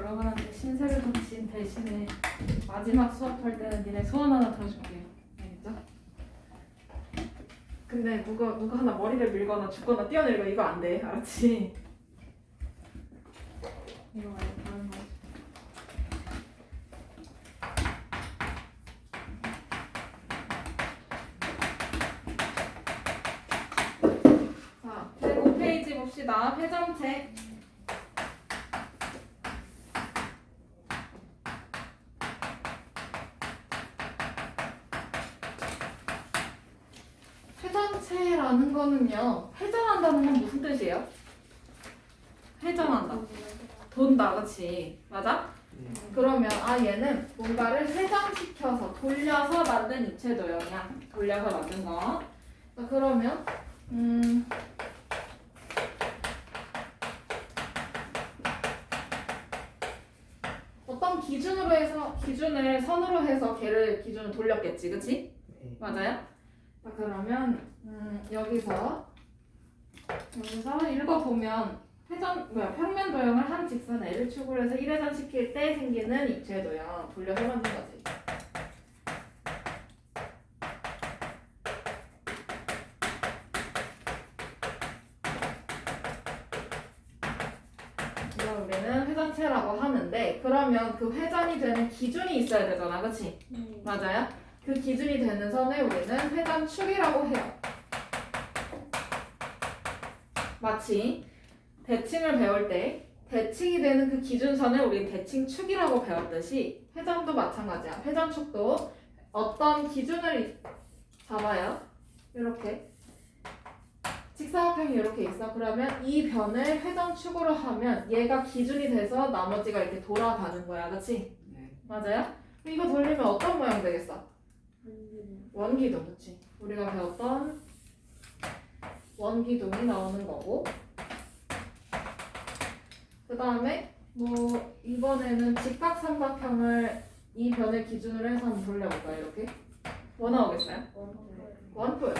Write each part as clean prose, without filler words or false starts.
여러분한테 신세를 덮친 대신에 마지막 수업할 때는 니네 소원 하나 들어줄게요. 알겠죠? 근데 누가 하나 머리를 밀거나 죽거나 뛰어내리고 이거 안 돼. 알았지? 이거 말고 다른 거. 자, 105페이지 봅시다. 회전책. 회전체라는 거는요, 회전한다는 건 무슨 뜻이에요? 회전한다. 돈다, 그치? 맞아? 그러면 얘는 뭔가를 회전시켜서 돌려서 만든 입체 도형이야. 돌려서 만든 거. 자, 그러면 어떤 기준을 선으로 해서 걔를 기준을 돌렸겠지, 그치? 맞아요? 자, 그러면 여기서 읽어보면 평면 도형을 한 직선 L을 축으로 해서 1회전 시킬 때 생기는 입체 도형 돌려서 만든 거지. 이걸 우리는 회전체라고 하는데, 그러면 그 회전이 되는 기준이 있어야 되잖아, 그치? 맞아요? 그 기준이 되는 선을 우리는 회전축이라고 해요. 마치 대칭을 배울 때 대칭이 되는 그 기준선을 우리는 대칭축이라고 배웠듯이 회전도 마찬가지야. 회전축도 어떤 기준을 잡아요. 이렇게 직사각형이 이렇게 있어. 그러면 이 변을 회전축으로 하면 얘가 기준이 돼서 나머지가 이렇게 돌아가는 거야. 그치? 네. 맞아요? 이거 돌리면 어떤 모양 되겠어? 원기둥. 그치? 우리가 배웠던 원기둥이 나오는 거고, 그 다음에 이번에는 직각삼각형을 이 변을 기준으로 해서 한번 돌려볼까요? 이렇게 뭐 나오겠어요? 원뿔.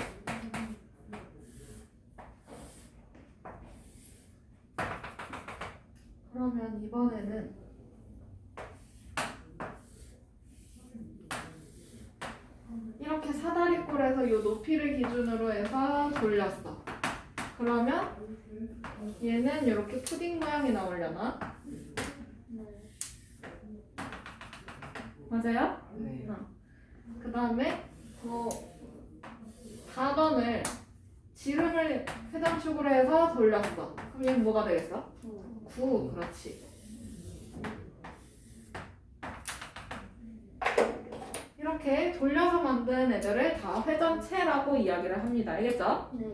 그러면 이번에는 이렇게 사다리꼴에서 이 높이를 기준으로 해서 돌렸어. 그러면 얘는 이렇게 푸딩 모양이 나오려나? 맞아요? 네. 그 다음에 4번을 지름을 회전축으로 해서 돌렸어. 그럼 얘는 뭐가 되겠어? 9. 그렇지. 이렇게 돌려서 만든 애들을 다 회전체라고 이야기를 합니다. 알겠죠? 네.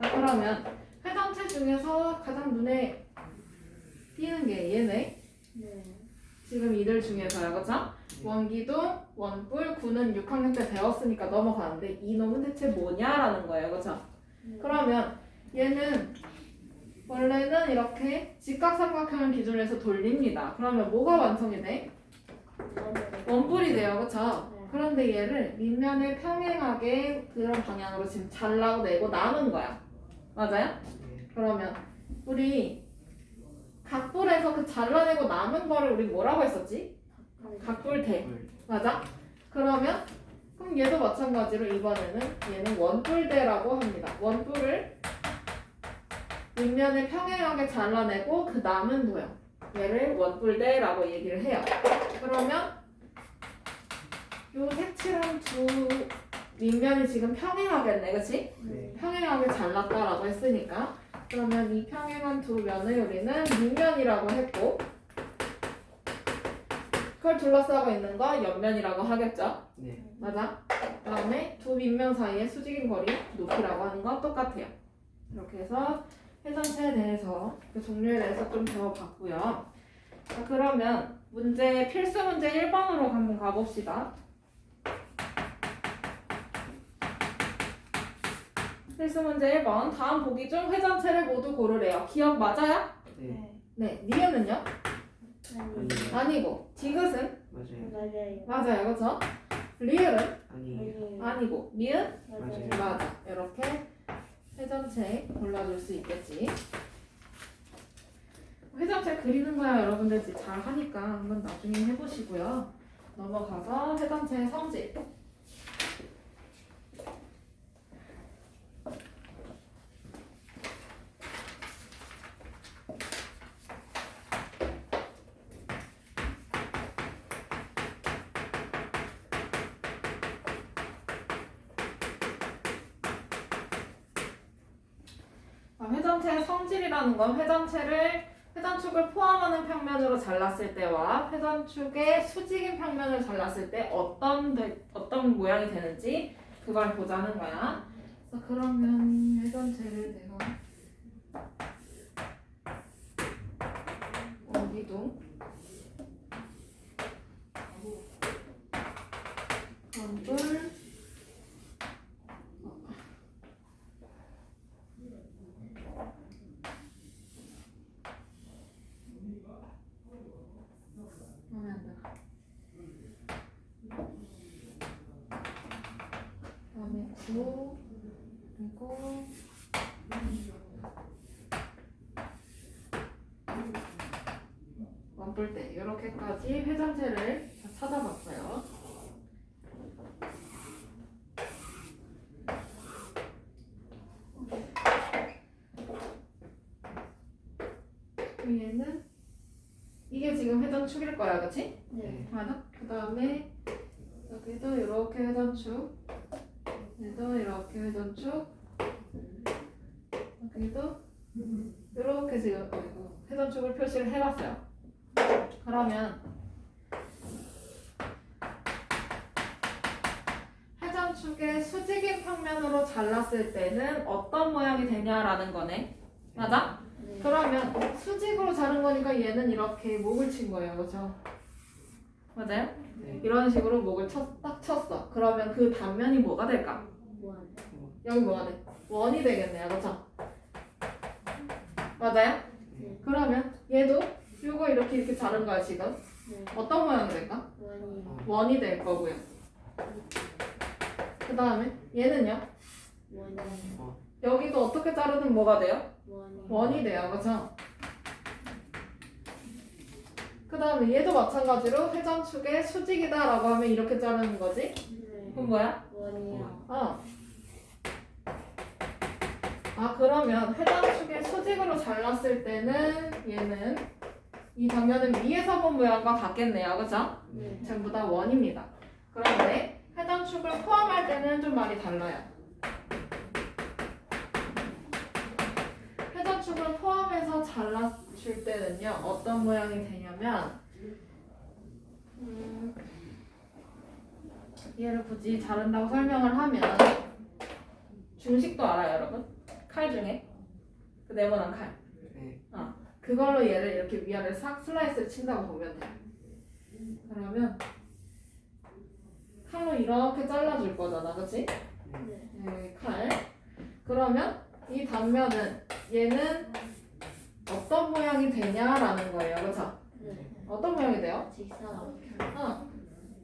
자, 그러면 회전체 중에서 가장 눈에 띄는 게 얘네. 네. 지금 이들 중에서요, 그쵸? 원기둥, 원뿔, 구는 6학년 때 배웠으니까 넘어가는데 이놈은 대체 뭐냐라는 거예요, 그쵸? 그러면 얘는 원래는 이렇게 직각삼각형을 기준으로 해서 돌립니다. 그러면 뭐가 완성이 돼? 원뿔이 돼요, 그쵸? 네. 그런데 얘를 밑면에 평행하게 그런 방향으로 지금 잘라내고 남은 거야. 맞아요? 그러면 우리 각불에서 그 잘라내고 남은 거를 우리 뭐라고 했었지? 각불대. 맞아? 그럼 얘도 마찬가지로 이번에는 얘는 원뿔대라고 합니다. 원뿔을 밑면에 평행하게 잘라내고 그 남은 도형, 얘를 원뿔대라고 얘기를 해요. 그러면 요 색칠한 두 밑면이 지금 평행하겠네, 그치? 네. 평행하게 잘랐다라고 했으니까, 그러면 이 평행한 두 면을 우리는 밑면이라고 했고, 그걸 둘러싸고 있는 거 옆면이라고 하겠죠? 네. 맞아? 그 다음에 두 밑면 사이의 수직인 거리 높이라고 하는 거 똑같아요. 이렇게 해서 회전체에 대해서 그 종류에 대해서 좀 배워봤고요. 자, 그러면 필수 문제 1번으로 한번 가봅시다. 필수 문제 1번. 다음 보기 중 회전체를 모두 고르래요. 기억 맞아요? 네. 네. 니은은요? 아니요. 아니고. 디귿은? 맞아요. 맞아요. 그쵸? 리을은? 아니에요. 아니고. 미은? 맞아요. 맞아. 이렇게 회전체 골라줄 수 있겠지. 회전체 회전체 그리는 거야 여러분들 이제 잘 하니까 한번 나중에 해보시고요. 넘어가서 회전체의 성질. 회전체의 성질이라는 건 회전축을 포함하는 평면으로 잘랐을 때와 회전축의 수직인 평면을 잘랐을 때 어떤 모양이 되는지 그걸 보자는 거야. 그러면 회전체를 내가 여기도 건물 그다음에 구 그리고 원뿔대 이렇게까지 회전체를 다 찾아봤어요. 얘는 이게 지금 회전축일 거야, 그렇지? 네. 맞아? 그 다음에 여기도 이렇게 회전축, 얘도 이렇게 회전축, 여기도 이렇게 지금 회전축을 표시를 해봤어요. 그러면 회전축의 수직인 평면으로 잘랐을 때는 어떤 모양이 되냐라는 거네. 맞아? 네. 그러면 수직으로 자른 거니까 얘는 이렇게 목을 친 거예요. 그렇죠? 맞아요? 네. 이런 식으로 목을 딱 쳤어. 그러면 그 단면이 뭐가 될까? 원. 여기 뭐가 돼? 원이 되겠네요. 그렇죠? 맞아요? 네. 그러면 얘도 이거 이렇게 자른 거야 지금. 네. 어떤 모양이 될까? 원이요. 원이 될 거고요. 그 다음에 얘는요? 원이요. 여기도 어떻게 자르든 뭐가 돼요? 원이요. 원이 돼요. 그렇죠? 그 다음에 얘도 마찬가지로 회전축의 수직이다라고 하면 이렇게 자르는 거지? 네. 그럼 뭐야? 원이요. 그러면 회전축의 수직으로 잘랐을 때는 얘는 이 단면은 위에서 본 모양과 같겠네요. 그죠? 네. 전부 다 원입니다. 그런데 회전축을 포함할 때는 좀 말이 달라요. 회전축을 포함해서 잘라줄 때는요. 어떤 모양이 되냐면 얘를 굳이 자른다고 설명을 하면 중식도 알아요, 여러분? 칼 중에 그 네모난 칼. 네. 그걸로 얘를 이렇게 위아래 싹 슬라이스를 친다고 보면 돼요. 그러면 칼로 이렇게 잘라줄 거잖아, 그치? 네. 네, 칼. 그러면 이 단면은 얘는 어떤 모양이 되냐라는 거예요, 그쵸? 네. 어떤 모양이 돼요? 직사각형.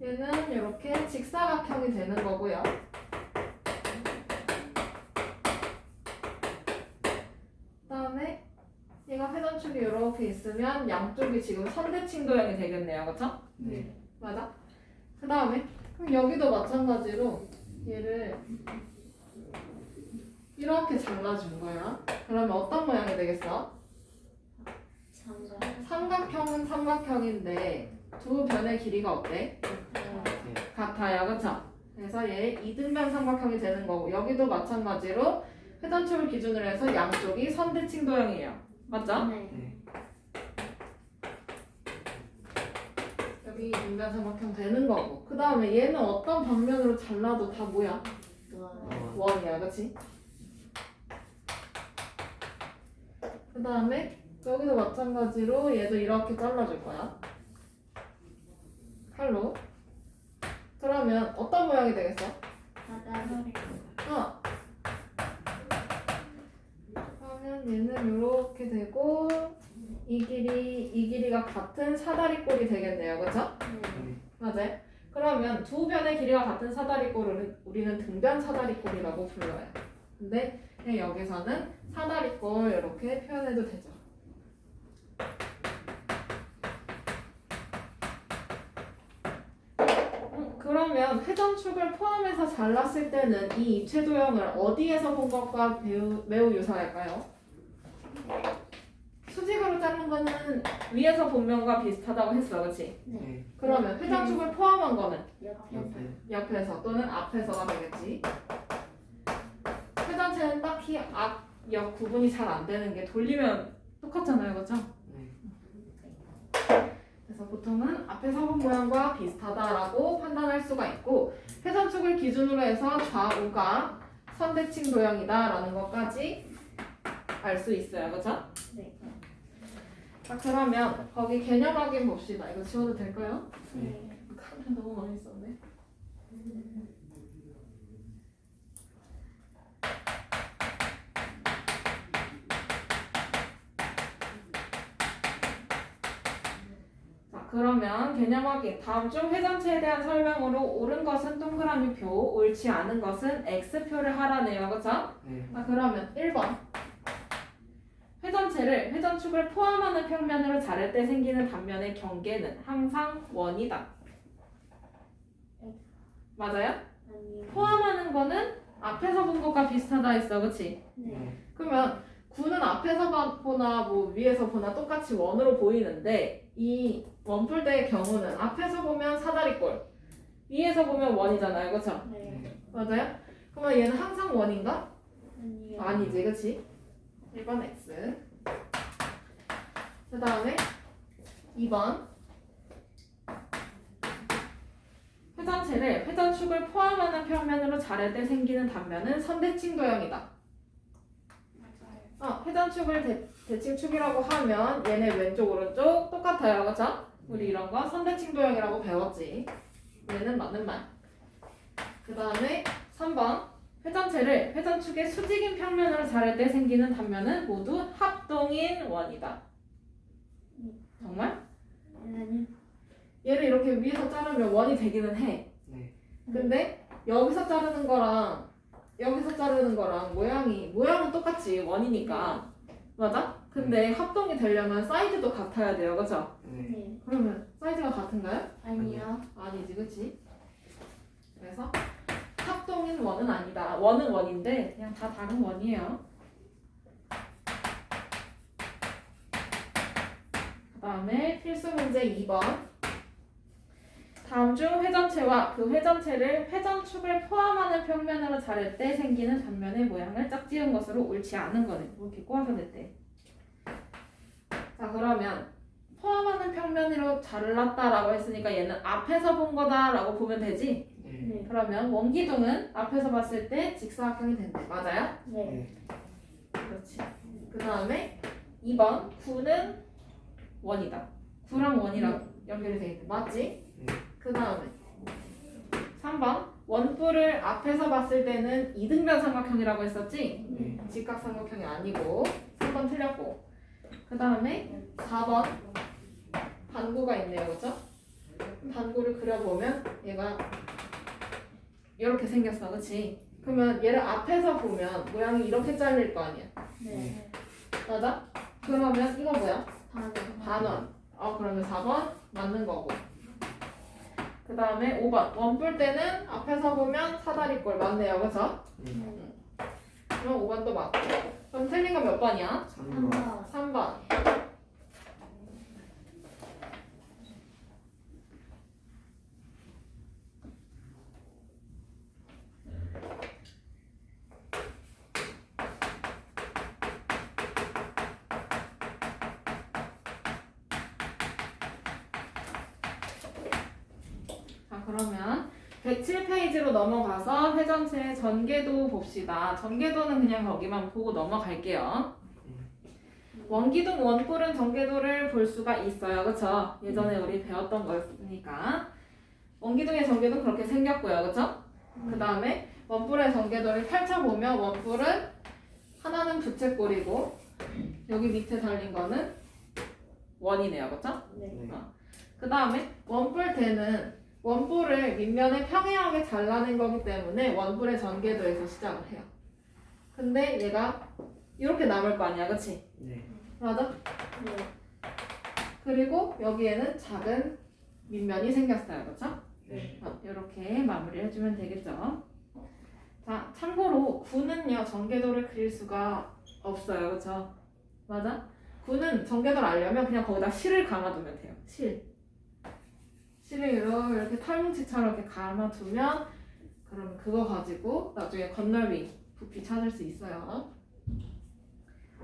얘는 이렇게 직사각형이 되는 거고요. 그다음에 얘가 회전축이 이렇게 있으면 양쪽이 지금 선대칭 도형이 되겠네요, 그렇죠? 네. 맞아? 그다음에 그럼 여기도 마찬가지로 얘를 이렇게 잘라준 거야. 그러면 어떤 모양이 되겠어? 삼각형은 삼각형인데 두 변의 길이가 어때? 같아요, 그렇죠? 그래서 얘 이등변 삼각형이 되는 거고 여기도 마찬가지로 회전축을 기준으로 해서 양쪽이 선대칭 도형이에요. 맞죠? 네. 여기 이등변 삼각형 되는 거고 그 다음에 얘는 어떤 방면으로 잘라도 다 뭐야? 원. 원이야, 그렇지? 그 다음에 여기도 마찬가지로 얘도 이렇게 잘라줄 거야. 칼로. 그러면 어떤 모양이 되겠어? 사다리. 그러면 얘는 이렇게 되고 이 길이가 같은 사다리꼴이 되겠네요, 그렇죠? 네. 맞아요. 그러면 두 변의 길이가 같은 사다리꼴을 우리는 등변 사다리꼴이라고 불러요. 근데 그냥 여기서는 사다리꼴 이렇게 표현해도 되죠. 그러면 회전축을 포함해서 잘랐을 때는 이 입체 도형을 어디에서 본 것과 매우 유사할까요? 수직으로 자른 거는 위에서 본 면과 비슷하다고 했어, 그렇지? 네. 그러면 회전축을 포함한 거는 옆에서. 옆에서 또는 앞에서가 되겠지. 회전체는 딱히 앞, 옆 구분이 잘 안 되는 게 돌리면 똑같잖아요, 그렇죠? 네. 그래서 보통은 앞에서 본 모양과 비슷하다라고 판단할 수가 있고 회전축을 기준으로 해서 좌우가 선대칭 도형이다라는 것까지 알 수 있어요, 그렇죠? 네. 자, 그러면 거기 개념 확인 봅시다. 이거 지워도 될까요? 네. 카메라 너무 많이 썼네. 자, 그러면 개념 확인. 다음 중 회전체에 대한 설명으로 옳은 것은 동그라미 표, 옳지 않은 것은 X표를 하라네요. 그쵸? 네. 자, 그러면 1번. 회전축을 포함하는 평면으로 자를 때 생기는 단면의 경계는 항상 원이다. 맞아요? 아니요. 포함하는 거는 앞에서 본 것과 비슷하다 했어, 그치? 네. 그러면 9는 앞에서 보나 뭐 위에서 보나 똑같이 원으로 보이는데 이 원뿔대의 경우는 앞에서 보면 사다리꼴, 위에서 보면 원이잖아요, 그쵸? 네. 맞아요? 그러면 얘는 항상 원인가? 아니요. 아니지, 그치? 1번 X. 그 다음에 2번. 회전축을 포함하는 평면으로 자를 때 생기는 단면은 선대칭 도형이다. 회전축을 대칭축이라고 하면 얘네 왼쪽 오른쪽 똑같아요, 그쵸? 우리 이런 거 선대칭 도형이라고 배웠지. 얘는 맞는 말. 그 다음에 3번. 회전축의 수직인 평면으로 자를 때 생기는 단면은 모두 합동인 원이다. 정말? 아니요. 얘를 이렇게 위에서 자르면 원이 되기는 해. 네. 근데 여기서 자르는 거랑 여기서 자르는 거랑 모양은 똑같지, 원이니까. 맞아? 근데 합동이 되려면 사이즈도 같아야 돼요, 그쵸? 네. 네. 그러면 사이즈가 같은가요? 아니요. 아니지, 그치? 그래서 합동인 원은 아니다. 원은 원인데 그냥 다 다른 원이에요. 그 다음에 필수 문제 2번. 다음 중 회전체와 그 회전체를 회전축을 포함하는 평면으로 자를 때 생기는 단면의 모양을 짝지은 것으로 옳지 않은 거는 이렇게 꼬아서 냈대. 자, 그러면 포함하는 평면으로 잘랐다라고 했으니까 얘는 앞에서 본 거다라고 보면 되지? 네. 네. 그러면 원기둥은 앞에서 봤을 때 직사각형이 된대. 맞아요? 네. 그렇지. 그 다음에 2번 9는 원이다. 9랑 원이랑 연결이 돼 있대. 맞지? 네. 그 다음에 3번 원뿔을 앞에서 봤을 때는 이등변 삼각형이라고 했었지? 네. 직각삼각형이 아니고 3번 틀렸고 그 다음에 4번 반구가 있네요. 그렇죠? 반구를 그려보면 얘가 이렇게 생겼어. 그치? 그러면 얘를 앞에서 보면 모양이 이렇게 잘릴 거 아니야. 네. 맞아? 그러면 이거 뭐야? 반원. 반원. 그러면 4번 맞는 거고. 그 다음에 5번. 원뿔 때는 앞에서 보면 사다리꼴 맞네요. 그쵸? 네. 그럼 5번도 맞고. 그럼 틀린 거 몇 번이야? 3번. 3번. 자, 그러면 107페이지로 넘어가서 회전체의 전개도 봅시다. 전개도는 그냥 거기만 보고 넘어갈게요. 원기둥 원뿔은 전개도를 볼 수가 있어요. 그쵸? 예전에 우리 배웠던 거였으니까. 원기둥의 전개도 그렇게 생겼고요. 그쵸? 그 다음에 원뿔의 전개도를 펼쳐보면 원뿔은 하나는 부채꼴이고 여기 밑에 달린 거는 원이네요. 그쵸? 네. 네. 그 다음에 원뿔대는 원뿔을 밑면에 평행하게 잘라낸 거기 때문에 원뿔의 전개도에서 시작을 해요. 근데 얘가 이렇게 남을 거 아니야, 그치? 네. 맞아? 네. 그리고 여기에는 작은 밑면이 생겼어요, 그쵸? 네. 이렇게 마무리를 해주면 되겠죠. 자, 참고로 9는요 전개도를 그릴 수가 없어요, 그렇죠? 맞아? 9는 전개도를 알려면 그냥 거기다 실을 감아두면 돼요. 실을 이렇게 털뭉치처럼 이렇게 감아두면 그럼 그거 가지고 나중에 건널비, 부피 찾을 수 있어요.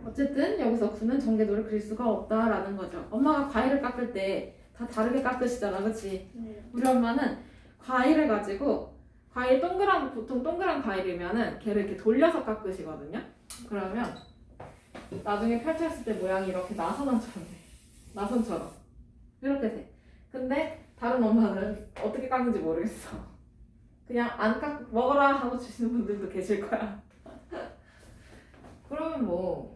어쨌든 여기서 9는 전개도를 그릴 수가 없다라는 거죠. 엄마가 과일을 깎을 때 다 다르게 깎으시잖아, 그렇지? 네. 우리 엄마는 과일을 가지고 과일 보통 동그란 과일이면은 걔를 이렇게 돌려서 깎으시거든요. 그러면 나중에 펼쳤을 때 모양이 이렇게 나선처럼 돼. 나선처럼 이렇게 돼. 근데 다른 엄마는 어떻게 깎는지 모르겠어. 그냥 안 깎, 먹어라 하고 주시는 분들도 계실 거야. 그러면 뭐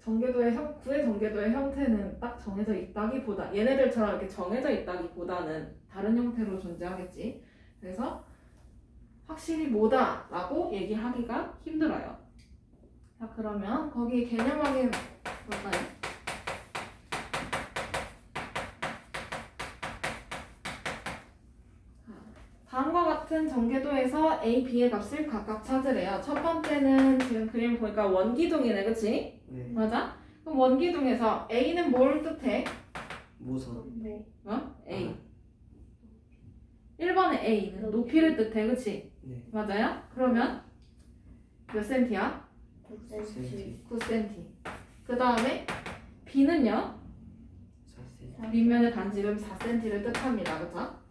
구의 전개도의 형태는 딱 정해져 있다기보다 얘네들처럼 이렇게 정해져 있다기보다는 다른 형태로 존재하겠지. 그래서 확실히 뭐다라고 얘기하기가 힘들어요. 자, 그러면 거기 개념 확인 볼까요? 다음과 같은 전개도에서 A, B의 값을 각각 찾으래요. 첫 번째는 지금 그림 보니까 원기둥이네, 그치? 네. 맞아? 그럼 원기둥에서 A는 뭘 뜻해? 모선. 네. A. 1번의 A는 높이를 뜻해, 그치? 네. 맞아요? 그러면 몇 센티야? 9cm. 9cm. 그 다음에 B는요? 4cm. 밑면의 반지름 4cm를 뜻합니다. 그쵸?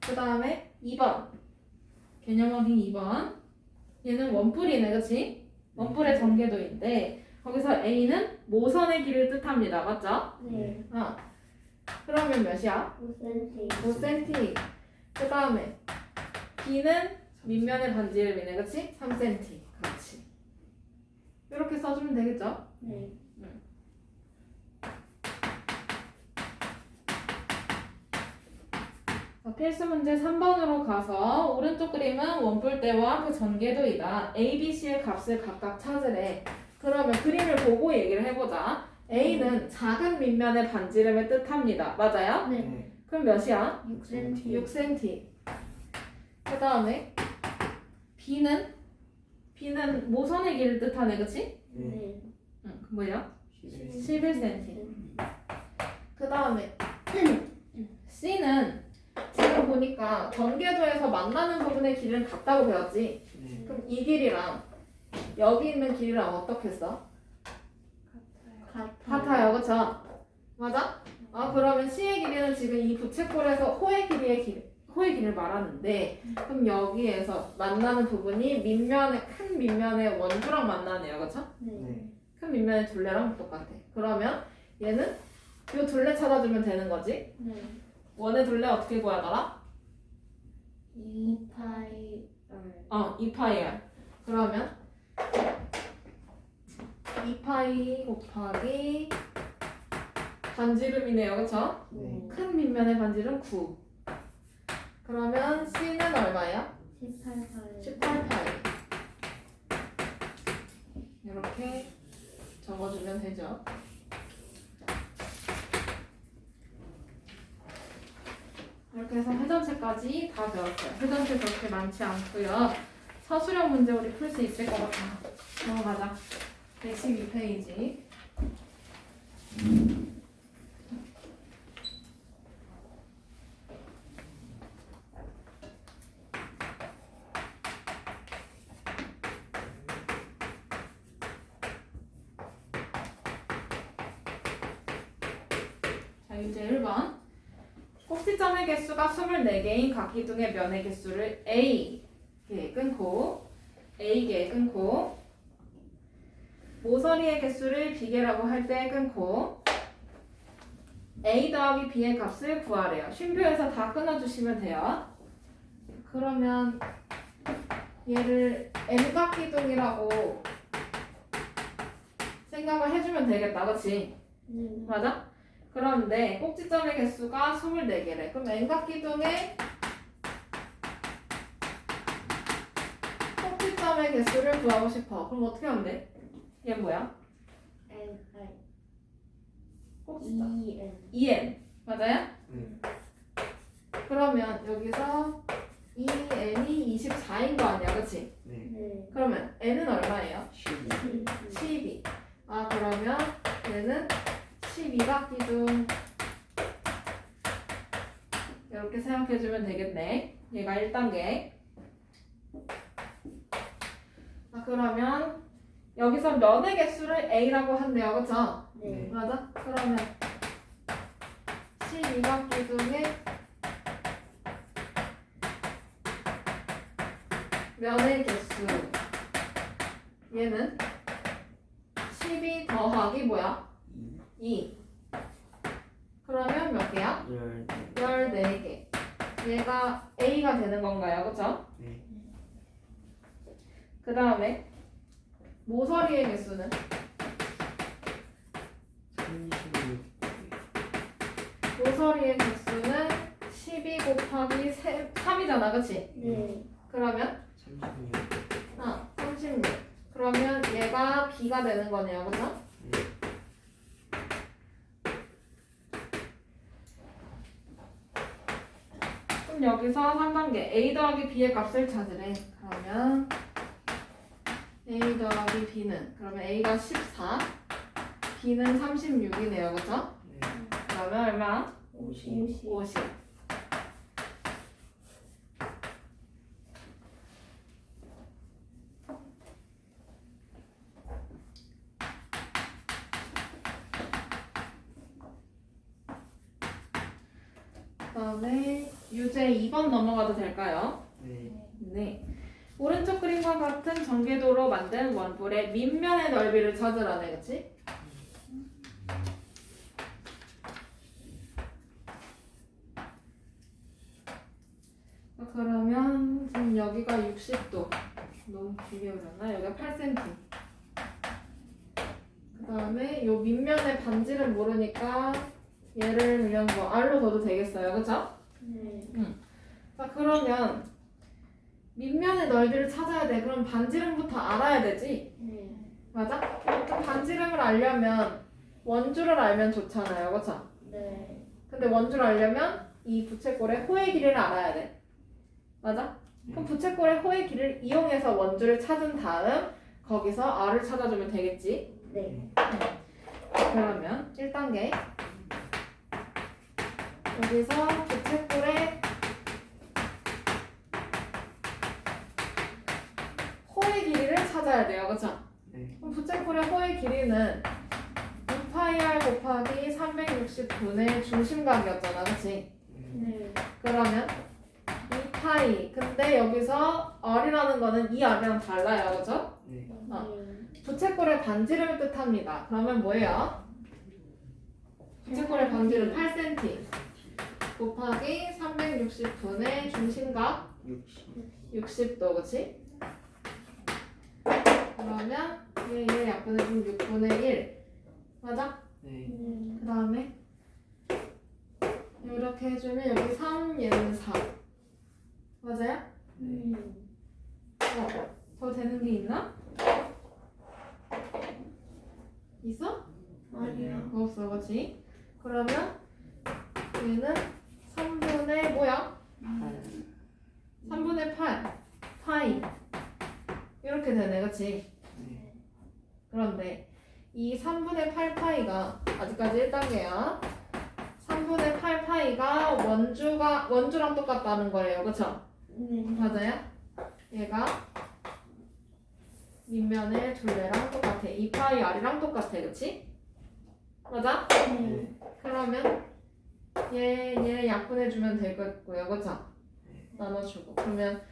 그 다음에 2번. 개념 확인 2번. 얘는 원뿔이네, 그치? 원뿔의 전개도인데 거기서 A는 모선의 길을 뜻합니다. 맞죠? 네. 그러면 몇이야? 5cm. 5cm. 그 다음에 B는 밑면의 반지름이네, 그치? 3cm. 그렇지. 이렇게 써주면 되겠죠? 네. 자, 필수 문제 3번으로 가서 오른쪽 그림은 원뿔대와 그 전개도이다. A, B, C의 값을 각각 찾으래. 그러면 그림을 보고 얘기를 해보자. A는 작은 밑면의 반지름을 뜻합니다. 맞아요? 네. 네. 그럼 몇이야? 6cm. 6cm. 그 다음에 B는 모선의 길을 뜻하네, 그치? 네. 응, 그 뭐예요? 11cm. 11cm. 그 다음에 C는 지금 보니까 전개도에서 만나는 부분의 길은 같다고 배웠지? 네. 그럼 이 길이랑 여기 있는 길이랑 어떻게 써? 같아요, 그쵸? 맞아? 그러면 C의 길이는 지금 이 부채꼴에서 호의 길을 말하는데 그럼 여기에서 만나는 부분이 큰 밑면의 원주랑 만나네요, 그쵸? 네. 큰 밑면의 둘레랑 똑같아. 그러면 얘는 이 둘레 찾아주면 되는 거지? 네. 원의 둘레 어떻게 구하더라? 2파이 2파이야. 그러면 2파이 곱하기 반지름이네요, 그쵸? 네. 큰 밑면의 반지름 9. 그러면 C는 얼마예요? 18파이 18파이. 이렇게 적어주면 되죠. 이렇게 해서 회전체까지 다 배웠어요. 회전체 그렇게 많지 않고요. 서술형 문제 우리 풀 수 있을 것 같아. 넘어가자. 112페이지. 자, 유제 1번. 꼭지점의 개수가 24개인 각 기둥의 면의 개수를 A개에 끊고 모서리의 개수를 B개라고 할 때 끊고 A 더하기 B의 값을 구하래요. 쉼표에서 다 끊어주시면 돼요. 그러면 얘를 N각 기둥이라고 생각을 해주면 되겠다. 그치? 네. 맞아? 그런데 꼭지점의 개수가 24개래. 그럼 N각 기둥의 꼭지점의 개수를 구하고 싶어. 그럼 어떻게 하면 돼? 얘 뭐야? N I 꼭지점. E N 2n. 맞아요? 네. 그러면 여기서 이 n이 24인 거 아니야, 그치? 네. 네. 그러면 n은 얼마예요? 12. 12. 아, 그러면 얘는 12가 기준. 이렇게 생각해주면 되겠네. 얘가 1단계. 자, 그러면 여기서 면의 개수를 a라고 한대요, 그쵸? 네. 맞아? 그러면 12가 기준에 면의 개수 얘는 12 더하기 뭐야? 2. 그러면 몇 개야? 14개. 얘가 A가 되는 건가요? 그쵸? 네. 그 다음에 모서리의 개수는 36. 모서리의 개수는 12 곱하기 3이잖아, 그치? 네. 그러면 36. 36. 그러면 얘가 B가 되는 거네요, 그쵸? 네. 그럼 여기서 3단계 A 더하기 B의 값을 찾으래. 그러면 A 더하기 B는 그러면 A가 14, B는 36이네요, 그쵸? 네. 그러면 얼마? 50. 50. 그다음에 유제 2번 넘어가도 될까요? 네. 네. 오른쪽 그림과 같은 전개도로 만든 원뿔의 밑면의 넓이를 찾으라네, 그치? 그러면 지금 여기가 60도. 너무 길게 그렸나? 여기가 8cm. 그 다음에 요 밑면의 반지를 모르니까 얘를 그냥 뭐 R로 둬도 되겠어요, 그쵸? 네. 자, 그러면 밑면의 넓이를 찾아야 돼. 그럼 반지름부터 알아야 되지? 네. 맞아? 그럼 반지름을 알려면 원주를 알면 좋잖아요, 그쵸? 네. 근데 원주를 알려면 이 부채꼴의 호의 길이를 알아야 돼. 맞아? 그럼 부채꼴의 호의 길이를 이용해서 원주를 찾은 다음 거기서 R을 찾아주면 되겠지? 네. 그러면 1단계 여기서 부채꼴의 호의 길이를 찾아야 돼요, 그쵸? 네. 그럼 부채꼴의 호의 길이는 6πr 곱하기 360분의 중심각이었잖아, 그치? 네. 그러면 2파이. 근데 여기서 R이라는 거는 이 R이랑 달라요, 그쵸? 네. 부채꼴의 반지름을 뜻합니다. 그러면 뭐예요? 부채꼴의 반지름 8cm 곱하기 360분의 중심각 60. 60도, 그치? 그러면 얘 약분해 주면 6분의 1 맞아? 네. 그 다음에 이렇게 해주면 여기 3, 얘는 4 맞아요? 더 되는 게 있나? 있어? 아니요. 없어, 그치? 그러면 얘는 3분의 뭐야? 3분의 8 파이 이렇게 되네, 그치? 네. 그런데 이 3분의 8 파이가 아직까지 1단계야. 3분의 8 파이가 원주랑 똑같다는 거예요, 그쵸? 네. 맞아요? 얘가 밑면의 둘레랑 똑같아. 2파이 R이랑 똑같아, 그치? 맞아? 네. 그러면 얘 약분해주면 되겠고요, 그쵸? 네. 나눠주고. 그러면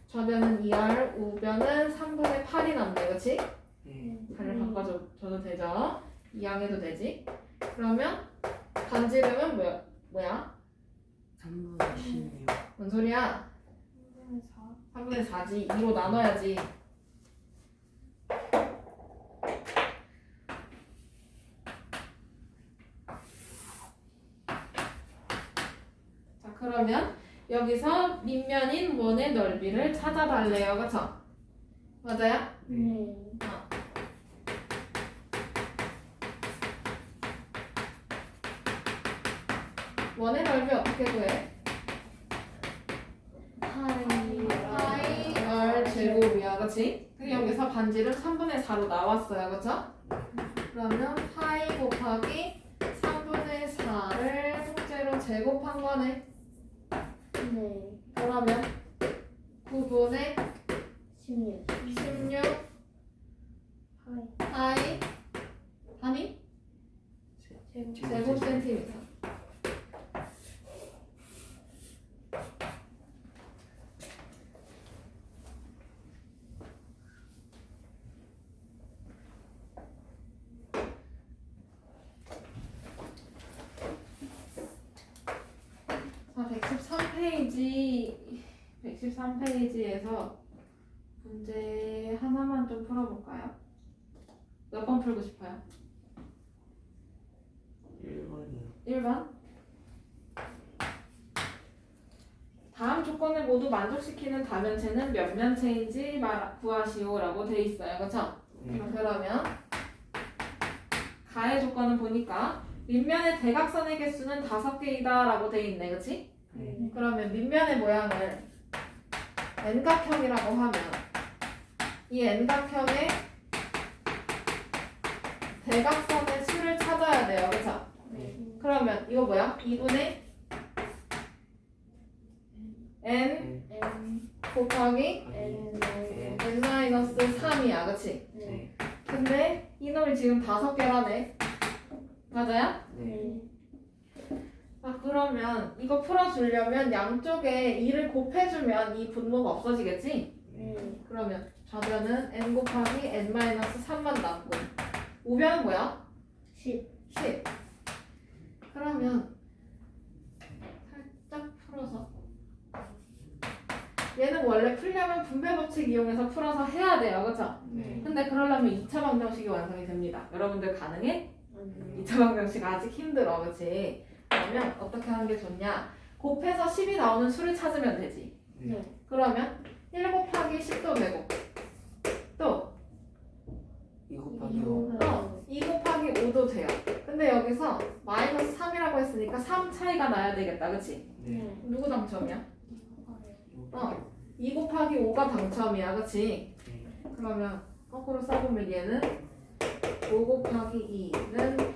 좌변은 2R, 우변은 3분의 8이 남네, 그치? 네. 자리를 바꿔줘도 되죠? 이항해도 되지? 그러면 반지름은 뭐야? 3분의 16. 뭔 소리야? 3분의 4지. 2로 나눠야지. 자, 그러면 여기서 밑면인 원의 넓이를 찾아달래요, 그쵸? 맞아요? 네. 원의 넓이 어떻게 구해? 제곱이야, 그치? 근데 여기서 반지름 3분의 4로 나왔어요, 그쵸? 그러면 파이 곱하기 3분의 4를 통째로 제곱한 거네. 네. 그러면 9분의 16. 16 파이. 파이 단위 제곱 센티미터. 자, 113페이지에서 문제 하나만 좀 풀어볼까요? 몇 번 풀고 싶어요? 1번이요. 1번. 다음 조건을 모두 만족시키는 다면체는 몇 면체인지 구하시오라고 돼 있어요. 그렇죠? 그러면 가의 조건을 보니까 밑면의 대각선의 개수는 5개이다 라고 돼 있네. 그렇지? 네. 그러면 밑면의 모양을 N각형이라고 하면 이 N각형의 대각선의 수를 찾아야 돼요. 그렇죠? 네. 그러면 이거 뭐야? 2분의 N N. 곱하기 N. N-3이야. 그치? 네. 근데 이놈이 지금 5개라네. 맞아요? 네. 아, 그러면 이거 풀어주려면 양쪽에 2를 곱해주면 이 분모가 없어지겠지? 네. 그러면 좌변은 N 곱하기 N-3만 남고 우변은 뭐야? 10. 10. 그러면 살짝 풀어서 얘는 원래 풀려면 분배 법칙 이용해서 풀어서 해야 돼요. 그쵸? 네. 근데 그러려면 2차 방정식이 완성이 됩니다. 여러분들 가능해? 아니. 2차 방정식 아직 힘들어. 그치? 그러면 어떻게 하는 게 좋냐? 곱해서 10이 나오는 수를 찾으면 되지. 네. 그러면 1 곱하기 10도 되고 또 2 곱하기 5. 2 곱하기 5도 돼요. 근데 여기서 마이너스 3이라고 했으니까 3 차이가 나야 되겠다. 그치? 네. 누구 당첨이야? 2 2 곱하기 5가 당첨이야. 그치? 네. 그러면 거꾸로 써보면 얘는 5 곱하기 2는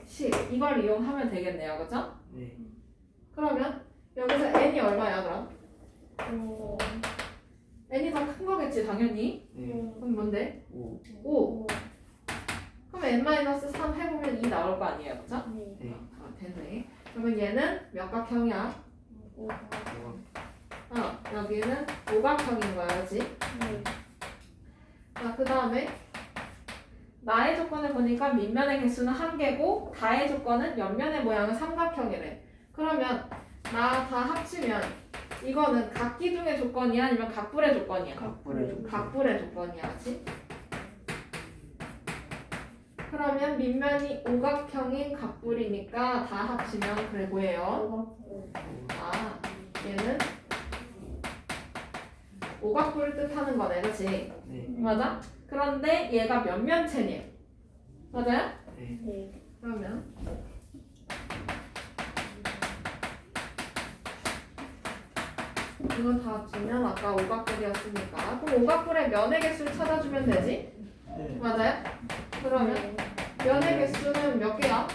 10 이걸 이용하면 되겠네요. 그쵸? 네. 그러면 여기서 n이 얼마야 그럼? 오. n이 더 큰 거겠지 당연히. 네. 그럼 뭔데? 5. 5. 그럼 n-3 해보면 2 나올 거 아니에요. 그쵸? 네. 네. 아, 됐네. 그러면 얘는 몇 각형이야? 5. 여기는 오각형인 거야. 그치? 네. 자, 그 다음에 나의 조건을 보니까 밑면의 개수는 1개고 가의 조건은 옆면의 모양은 삼각형이래. 그러면 나 다 합치면 이거는 각기둥의 조건이야? 아니면 각불의 조건이야? 각불의 조건. 각불의 조건이야. 그치? 그러면 밑면이 오각형인 각불이니까 다 합치면 그래 보여요. 아, 얘는 오각불을 뜻하는 거네. 그치? 네. 맞아? 그런데 얘가 몇 면체니? 맞아요? 네. 네. 그러면 이건 다 합치면 아까 오각불이었으니까 그럼 오각불의 면의 개수를 찾아주면 되지? 네. 맞아요? 그러면 면의 개수는 몇 개야?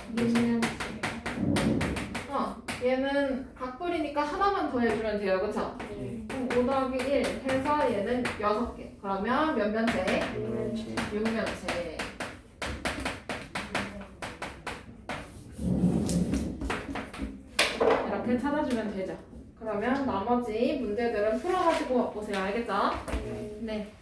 얘는 각불이니까 하나만 더 해주면 돼요. 그쵸? 네. 그럼 5 더하기 1 해서 얘는 6개. 그러면 몇 면체? 6면체. 6면체. 이렇게 찾아주면 되죠. 그러면 나머지 문제들은 풀어가지고 보세요. 알겠죠? 네. 네.